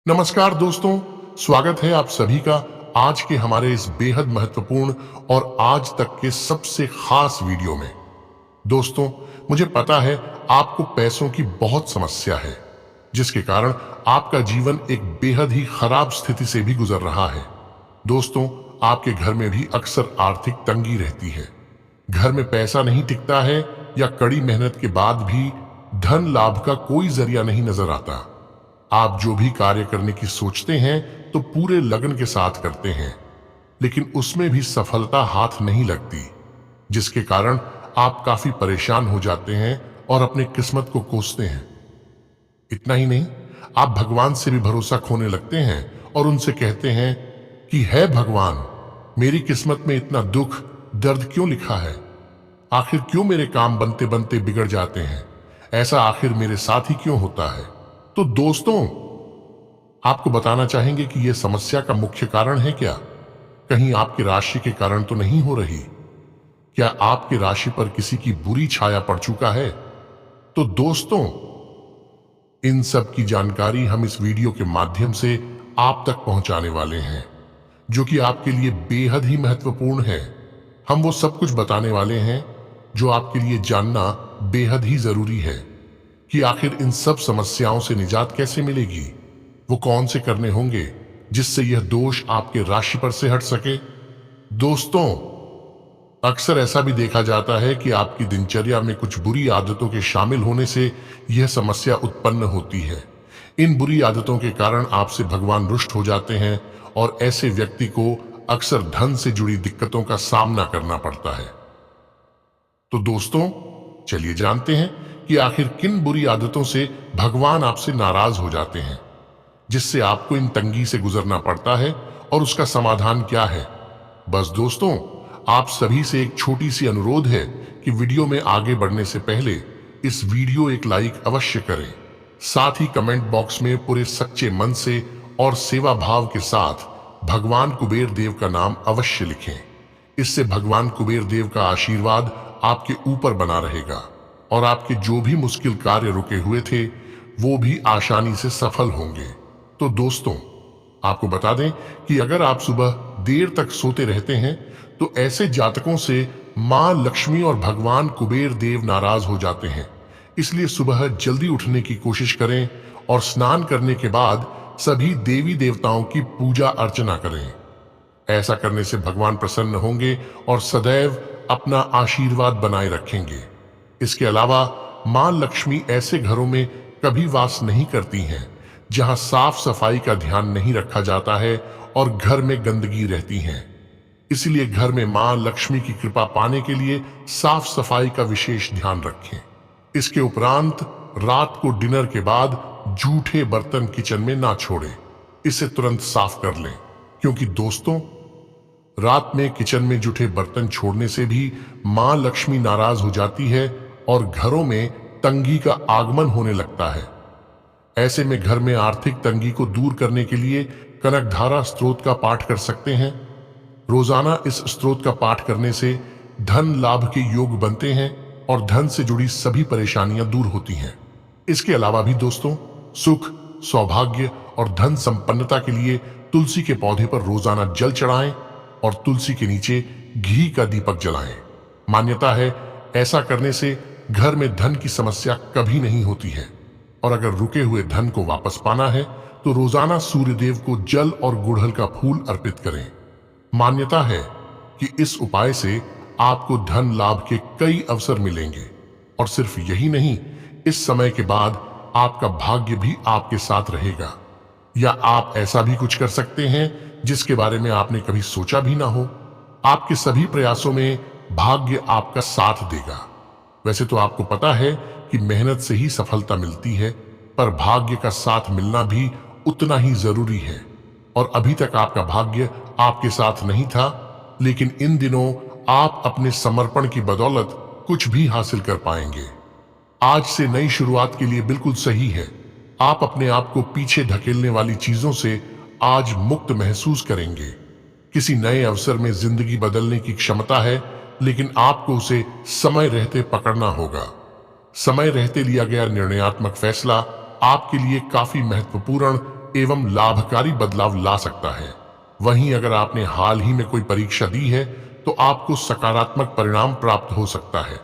नमस्कार दोस्तों, स्वागत है आप सभी का आज के हमारे इस बेहद महत्वपूर्ण और आज तक के सबसे खास वीडियो में। दोस्तों, मुझे पता है आपको पैसों की बहुत समस्या है, जिसके कारण आपका जीवन एक बेहद ही खराब स्थिति से भी गुजर रहा है। दोस्तों, आपके घर में भी अक्सर आर्थिक तंगी रहती है। घर में पैसा नहीं टिकता है या कड़ी मेहनत के बाद भी धन लाभ का कोई जरिया नहीं नजर आता। आप जो भी कार्य करने की सोचते हैं तो पूरे लगन के साथ करते हैं, लेकिन उसमें भी सफलता हाथ नहीं लगती, जिसके कारण आप काफी परेशान हो जाते हैं और अपनी किस्मत को कोसते हैं। इतना ही नहीं, आप भगवान से भी भरोसा खोने लगते हैं और उनसे कहते हैं कि है भगवान, मेरी किस्मत में इतना दुख दर्द क्यों लिखा है? आखिर क्यों मेरे काम बनते बनते बिगड़ जाते हैं? ऐसा आखिर मेरे साथ ही क्यों होता है? तो दोस्तों, आपको बताना चाहेंगे कि यह समस्या का मुख्य कारण है क्या? कहीं आपकी राशि के कारण तो नहीं हो रही? क्या आपकी राशि पर किसी की बुरी छाया पड़ चुका है? तो दोस्तों, इन सब की जानकारी हम इस वीडियो के माध्यम से आप तक पहुंचाने वाले हैं, जो कि आपके लिए बेहद ही महत्वपूर्ण है। हम वो सब कुछ बताने वाले हैं जो आपके लिए जानना बेहद ही जरूरी है कि आखिर इन सब समस्याओं से निजात कैसे मिलेगी, वो कौन से करने होंगे जिससे यह दोष आपके राशि पर से हट सके। दोस्तों, अक्सर ऐसा भी देखा जाता है कि आपकी दिनचर्या में कुछ बुरी आदतों के शामिल होने से यह समस्या उत्पन्न होती है। इन बुरी आदतों के कारण आपसे भगवान रुष्ट हो जाते हैं और ऐसे व्यक्ति को अक्सर धन से जुड़ी दिक्कतों का सामना करना पड़ता है। तो दोस्तों, चलिए जानते हैं कि आखिर किन बुरी आदतों से भगवान आपसे नाराज हो जाते हैं, जिससे आपको इन तंगी से गुजरना पड़ता है और उसका समाधान क्या है। बस दोस्तों, आप सभी से एक छोटी सी अनुरोध है कि वीडियो में आगे बढ़ने से पहले इस वीडियो एक लाइक अवश्य करें। साथ ही कमेंट बॉक्स में पूरे सच्चे मन से और सेवा भाव के साथ भगवान कुबेर देव का नाम अवश्य लिखें। इससे भगवान कुबेर देव का आशीर्वाद आपके ऊपर बना रहेगा और आपके जो भी मुश्किल कार्य रुके हुए थे वो भी आसानी से सफल होंगे। तो दोस्तों, आपको बता दें कि अगर आप सुबह देर तक सोते रहते हैं तो ऐसे जातकों से मां लक्ष्मी और भगवान कुबेर देव नाराज हो जाते हैं। इसलिए सुबह जल्दी उठने की कोशिश करें और स्नान करने के बाद सभी देवी देवताओं की पूजा अर्चना करें। ऐसा करने से भगवान प्रसन्न होंगे और सदैव अपना आशीर्वाद बनाए रखेंगे। इसके अलावा मां लक्ष्मी ऐसे घरों में कभी वास नहीं करती हैं जहां साफ सफाई का ध्यान नहीं रखा जाता है और घर में गंदगी रहती है। इसलिए घर में मां लक्ष्मी की कृपा पाने के लिए साफ सफाई का विशेष ध्यान रखें। इसके उपरांत रात को डिनर के बाद जूठे बर्तन किचन में ना छोड़ें, इसे तुरंत साफ कर लें, क्योंकि दोस्तों, रात में किचन में जूठे बर्तन छोड़ने से भी मां लक्ष्मी नाराज हो जाती है और घरों में तंगी का आगमन होने लगता है। ऐसे में घर में आर्थिक तंगी को दूर करने के लिए कनकधारा स्त्रोत का पाठ कर सकते हैं। रोजाना इस स्त्रोत का पाठ करने से धन लाभ के योग बनते हैं और धन से जुड़ी सभी परेशानियां दूर होती हैं। इसके अलावा भी दोस्तों, सुख, सौभाग्य और धन संपन्नता के लिए तुलसी के पौधे पर रोजाना जल चढ़ाएं और तुलसी के नीचे घी का दीपक जलाएं। मान्यता है ऐसा करने से घर में धन की समस्या कभी नहीं होती है। और अगर रुके हुए धन को वापस पाना है तो रोजाना सूर्यदेव को जल और गुड़हल का फूल अर्पित करें। मान्यता है कि इस उपाय से आपको धन लाभ के कई अवसर मिलेंगे और सिर्फ यही नहीं, इस समय के बाद आपका भाग्य भी आपके साथ रहेगा। या आप ऐसा भी कुछ कर सकते हैं जिसके बारे में आपने कभी सोचा भी ना हो। आपके सभी प्रयासों में भाग्य आपका साथ देगा। वैसे तो आपको पता है कि मेहनत से ही सफलता मिलती है, पर भाग्य का साथ मिलना भी उतना ही जरूरी है। और अभी तक आपका भाग्य आपके साथ नहीं था, लेकिन इन दिनों आप अपने समर्पण की बदौलत कुछ भी हासिल कर पाएंगे। आज से नई शुरुआत के लिए बिल्कुल सही है। आप अपने आप को पीछे धकेलने वाली चीजों से आज मुक्त महसूस करेंगे। किसी नए अवसर में जिंदगी बदलने की क्षमता है, लेकिन आपको उसे समय रहते पकड़ना होगा। समय रहते लिया गया निर्णयात्मक फैसला आपके लिए काफी महत्वपूर्ण एवं लाभकारी बदलाव ला सकता है। वहीं अगर आपने हाल ही में कोई परीक्षा दी है तो आपको सकारात्मक परिणाम प्राप्त हो सकता है।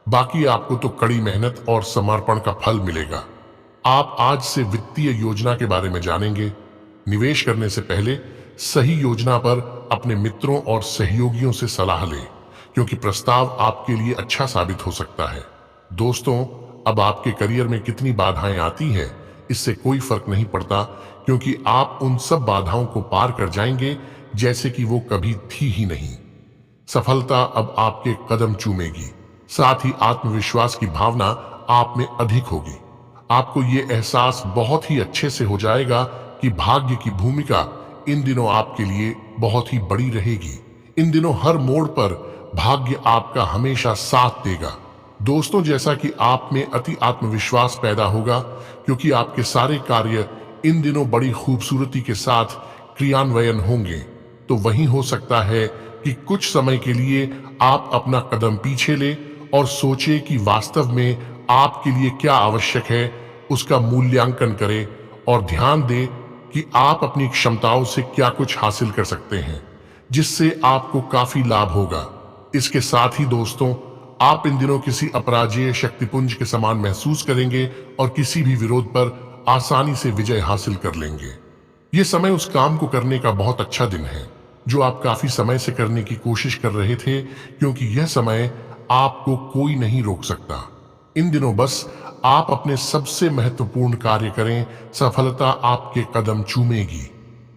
बाकी आपको तो कड़ी मेहनत और समर्पण का फल मिलेगा। आप आज से वित्तीय योजना के बारे में जानेंगे। निवेश करने से पहले सही योजना पर अपने मित्रों और सहयोगियों से सलाह लें, क्योंकि प्रस्ताव आपके लिए अच्छा साबित हो सकता है। दोस्तों, अब आपके करियर में कितनी बाधाएं आती हैं, इससे कोई फर्क नहीं पड़ता, क्योंकि आप उन सब बाधाओं को पार कर जाएंगे जैसे कि वो कभी थी ही नहीं। सफलता अब आपके कदम चूमेगी, साथ ही आत्मविश्वास की भावना आप में अधिक होगी। आपको ये एहसास बहुत ही अच्छे से हो जाएगा कि भाग्य की भूमिका इन दिनों आपके लिए बहुत ही बड़ी रहेगी। इन दिनों हर मोड़ पर भाग्य आपका हमेशा साथ देगा। दोस्तों, जैसा कि आप में अति आत्मविश्वास पैदा होगा, क्योंकि आपके सारे कार्य इन दिनों बड़ी खूबसूरती के साथ क्रियान्वयन होंगे, तो वहीं हो सकता है कि कुछ समय के लिए आप अपना कदम पीछे ले और सोचे कि वास्तव में आपके लिए क्या आवश्यक है, उसका मूल्यांकन करें और ध्यान दें कि आप अपनी क्षमताओं से क्या कुछ हासिल कर सकते हैं, जिससे आपको काफी लाभ होगा। इसके साथ ही दोस्तों, आप इन दिनों किसी अपराजेय शक्तिपुंज के समान महसूस करेंगे और किसी भी विरोध पर आसानी से विजय हासिल कर लेंगे। ये समय उस काम को करने का बहुत अच्छा दिन है जो आप काफी समय से करने की कोशिश कर रहे थे, क्योंकि यह समय आपको कोई नहीं रोक सकता। इन दिनों बस आप अपने सबसे महत्वपूर्ण कार्य करें, सफलता आपके कदम चूमेगी।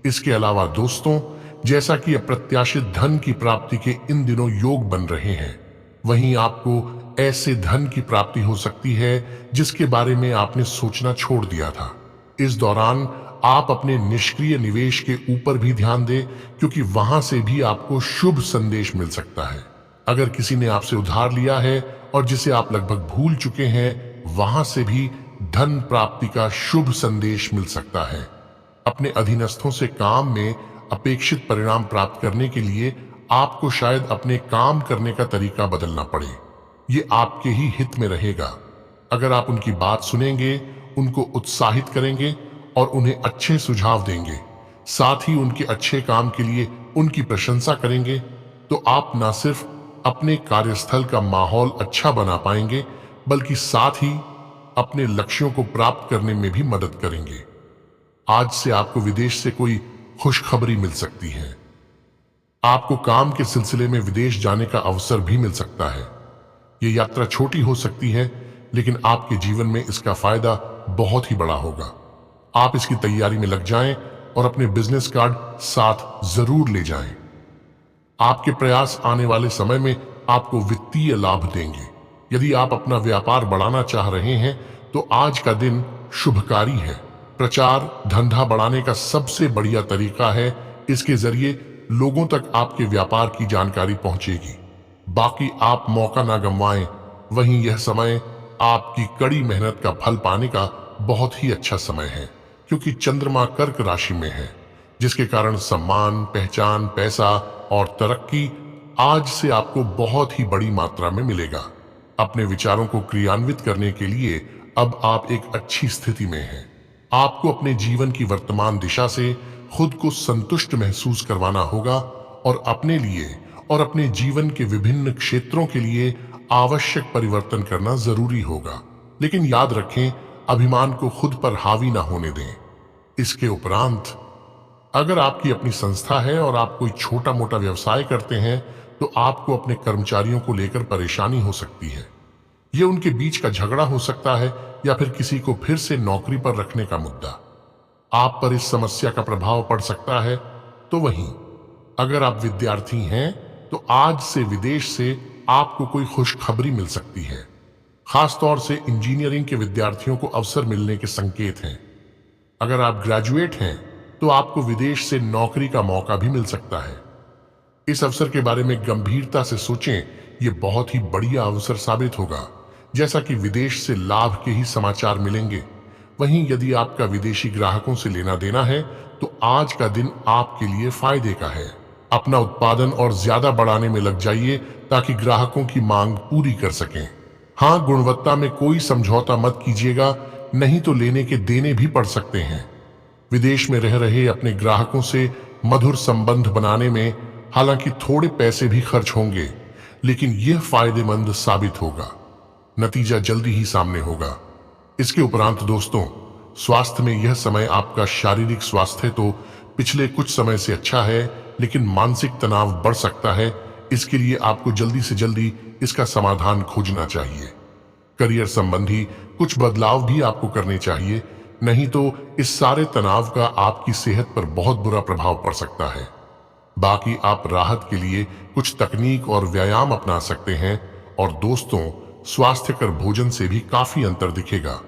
इसके अलावा दोस्तों, जैसा कि अप्रत्याशित धन की प्राप्ति के इन दिनों योग बन रहे हैं, वहीं आपको ऐसे धन की प्राप्ति हो सकती है जिसके बारे में आपने सोचना छोड़ दिया था। इस दौरान आप अपने निष्क्रिय निवेश के ऊपर भी ध्यान दें, क्योंकि वहां से भी आपको शुभ संदेश मिल सकता है। अगर किसी ने आपसे उधार लिया है और जिसे आप लगभग भूल चुके हैं, वहां से भी धन प्राप्ति का शुभ संदेश मिल सकता है। अपने अधीनस्थों से काम में अपेक्षित परिणाम प्राप्त करने के लिए आपको शायद अपने काम करने का तरीका बदलना पड़े। ये आपके ही हित में रहेगा। अगर आप उनकी बात सुनेंगे, उनको उत्साहित करेंगे और उन्हें अच्छे सुझाव देंगे, साथ ही उनके अच्छे काम के लिए उनकी प्रशंसा करेंगे, तो आप न सिर्फ अपने कार्यस्थल का माहौल अच्छा बना पाएंगे, बल्कि साथ ही अपने लक्ष्यों को प्राप्त करने में भी मदद करेंगे। आज से आपको विदेश से कोई खुशखबरी मिल सकती है। आपको काम के सिलसिले में विदेश जाने का अवसर भी मिल सकता है। ये यात्रा छोटी हो सकती है, लेकिन आपके जीवन में इसका फायदा बहुत ही बड़ा होगा। आप इसकी तैयारी में लग जाएं और अपने बिजनेस कार्ड साथ जरूर ले जाएं। आपके प्रयास आने वाले समय में आपको वित्तीय लाभ देंगे। यदि आप अपना व्यापार बढ़ाना चाह रहे हैं तो आज का दिन शुभकारी है। प्रचार धंधा बढ़ाने का सबसे बढ़िया तरीका है। इसके जरिए लोगों तक आपके व्यापार की जानकारी पहुंचेगी। बाकी आप मौका ना गंवाएं। वहीं यह समय आपकी कड़ी मेहनत का फल पाने का बहुत ही अच्छा समय है, क्योंकि चंद्रमा कर्क राशि में है, जिसके कारण सम्मान, पहचान, पैसा और तरक्की आज से आपको बहुत ही बड़ी मात्रा में मिलेगा। अपने विचारों को क्रियान्वित करने के लिए अब आप एक अच्छी स्थिति में हैं। आपको अपने जीवन की वर्तमान दिशा से खुद को संतुष्ट महसूस करवाना होगा और अपने लिए और अपने जीवन के विभिन्न क्षेत्रों के लिए आवश्यक परिवर्तन करना जरूरी होगा। लेकिन याद रखें, अभिमान को खुद पर हावी ना होने दें। इसके उपरांत अगर आपकी अपनी संस्था है और आप कोई छोटा मोटा व्यवसाय करते हैं, तो आपको अपने कर्मचारियों को लेकर परेशानी हो सकती है। ये उनके बीच का झगड़ा हो सकता है या फिर किसी को फिर से नौकरी पर रखने का मुद्दा। आप पर इस समस्या का प्रभाव पड़ सकता है। तो वहीं अगर आप विद्यार्थी हैं तो आज से विदेश से आपको कोई खुशखबरी मिल सकती है। खासतौर से इंजीनियरिंग के विद्यार्थियों को अवसर मिलने के संकेत हैं। अगर आप ग्रेजुएट हैं तो आपको विदेश से नौकरी का मौका भी मिल सकता है। इस अवसर के बारे में गंभीरता से सोचें। ये बहुत ही बढ़िया अवसर साबित होगा, जैसा कि विदेश से लाभ के ही समाचार मिलेंगे। वहीं यदि आपका विदेशी ग्राहकों से लेना देना है तो आज का दिन आपके लिए फायदे का है। अपना उत्पादन और ज्यादा बढ़ाने में लग जाइए ताकि ग्राहकों की मांग पूरी कर सकें। हाँ, गुणवत्ता में कोई समझौता मत कीजिएगा, नहीं तो लेने के देने भी पड़ सकते हैं। विदेश में रह रहे अपने ग्राहकों से मधुर संबंध बनाने में हालांकि थोड़े पैसे भी खर्च होंगे, लेकिन यह फायदेमंद साबित होगा। नतीजा जल्दी ही सामने होगा। इसके उपरांत दोस्तों, स्वास्थ्य में यह समय आपका शारीरिक स्वास्थ्य तो पिछले कुछ समय से अच्छा है, लेकिन मानसिक तनाव बढ़ सकता है। इसके लिए आपको जल्दी से जल्दी इसका समाधान खोजना चाहिए। करियर संबंधी कुछ बदलाव भी आपको करने चाहिए, नहीं तो इस सारे तनाव का आपकी सेहत पर बहुत बुरा प्रभाव पड़ सकता है। बाकी आप राहत के लिए कुछ तकनीक और व्यायाम अपना सकते हैं, और दोस्तों, स्वास्थ्यकर भोजन से भी काफी अंतर दिखेगा।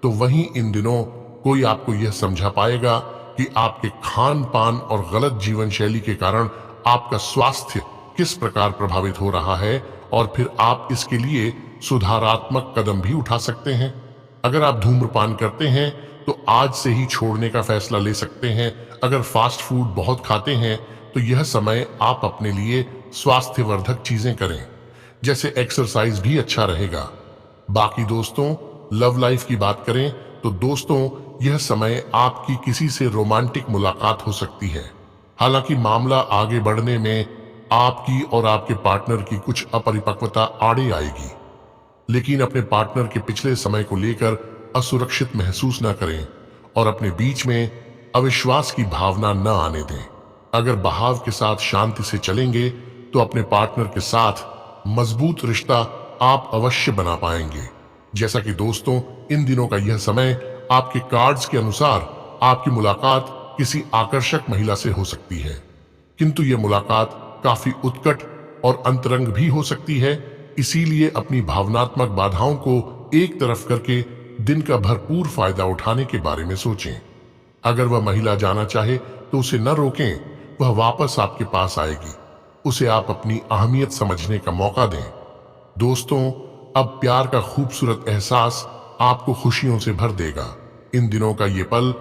तो वहीं इन दिनों कोई आपको यह समझा पाएगा कि आपके खान पान और गलत जीवन शैली के कारण आपका स्वास्थ्य किस प्रकार प्रभावित हो रहा है, और फिर आप इसके लिए सुधारात्मक कदम भी उठा सकते हैं। अगर आप धूम्रपान करते हैं तो आज से ही छोड़ने का फैसला ले सकते हैं। अगर फास्ट फूड बहुत खाते हैं तो यह समय आप अपने लिए स्वास्थ्यवर्धक चीजें करें, जैसे एक्सरसाइज भी अच्छा रहेगा। बाकी दोस्तों, लव लाइफ की बात करें तो दोस्तों, यह समय आपकी किसी से रोमांटिक मुलाकात हो सकती है। हालांकि मामला आगे बढ़ने में आपकी और आपके पार्टनर की कुछ अपरिपक्वता आड़े आएगी, लेकिन अपने पार्टनर के पिछले समय को लेकर असुरक्षित महसूस न करें और अपने बीच में अविश्वास की भावना न आने दें। अगर बहाव के साथ शांति से चलेंगे तो अपने पार्टनर के साथ मजबूत रिश्ता आप अवश्य बना पाएंगे। जैसा कि दोस्तों, इन दिनों का यह समय आपके कार्ड्स के अनुसार आपकी मुलाकात किसी आकर्षक महिला से हो सकती है, किंतु यह मुलाकात काफी उत्कट और अंतरंग भी हो सकती है। इसीलिए अपनी भावनात्मक बाधाओं को एक तरफ करके दिन का भरपूर फायदा उठाने के बारे में सोचें। अगर वह महिला जाना चाहे तो उसे न रोकें, वह वापस आपके पास आएगी। उसे आप अपनी अहमियत समझने का मौका दें। दोस्तों, अब प्यार का खूबसूरत एहसास आपको खुशियों से भर देगा। इन दिनों का ये पल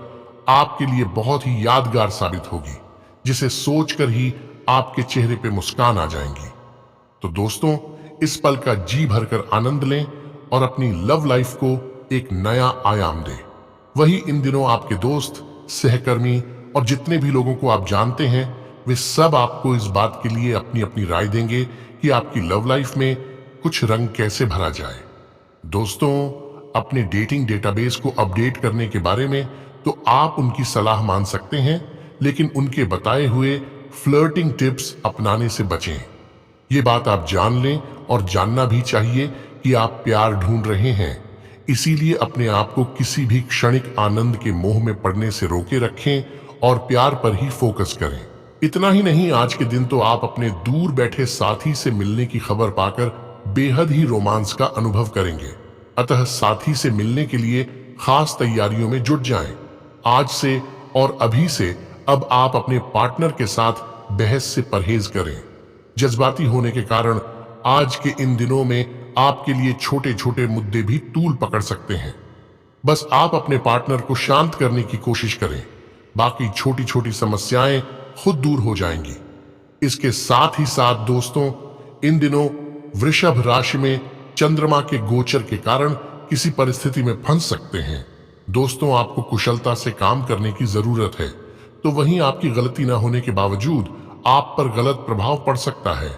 आपके लिए बहुत ही यादगार साबित होगी, जिसे सोचकर ही आपके चेहरे पे मुस्कान आ जाएंगी। तो दोस्तों, इस पल का जी भरकर आनंद लें और अपनी लव लाइफ को एक नया आयाम दें। वही इन दिनों आपके दोस्त, सहकर्मी और जितने भी लोगों को आप जानते हैं, वे सब आपको इस बात के लिए अपनी अपनी राय देंगे कि आपकी लव लाइफ में कुछ रंग कैसे भरा जाए। दोस्तों, अपने डेटिंग डेटाबेस को अपडेट करने के बारे में तो आप उनकी सलाह मान सकते हैं, लेकिन उनके बताए हुए फ्लर्टिंग टिप्स अपनाने से बचें। ये बात आप जान लें और जानना भी चाहिए कि आप प्यार ढूंढ रहे हैं। इसीलिए अपने आप को किसी भी क्षणिक आनंद के मोह में पड़ने से रोके रखें और प्यार पर ही फोकस करें। इतना ही नहीं, आज के दिन तो आप अपने दूर बैठे साथी से मिलने की खबर पाकर बेहद ही रोमांस का अनुभव करेंगे। अतः साथी से मिलने के लिए खास तैयारियों में जुट जाएं। आज से और अभी से अब आप अपने पार्टनर के साथ बहस से परहेज करें। जज्बाती होने के कारण आज के इन दिनों में आपके लिए छोटे छोटे मुद्दे भी तूल पकड़ सकते हैं। बस आप अपने पार्टनर को शांत करने की कोशिश करें, बाकी छोटी छोटी समस्याएं खुद दूर हो जाएंगी। इसके साथ ही साथ दोस्तों, इन दिनों वृषभ राशि में चंद्रमा के गोचर के कारण किसी परिस्थिति में फंस सकते हैं। दोस्तों, आपको कुशलता से काम करने की जरूरत है, तो वहीं आपकी गलती न होने के बावजूद आप पर गलत प्रभाव पड़ सकता है।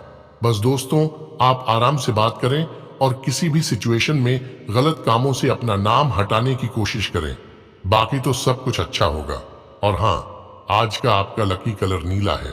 बस दोस्तों, आप आराम से बात करें और किसी भी सिचुएशन में गलत कामों से अपना नाम हटाने की कोशिश करें। बाकी तो सब कुछ अच्छा होगा। और हाँ, आज का आपका लकी कलर नीला है।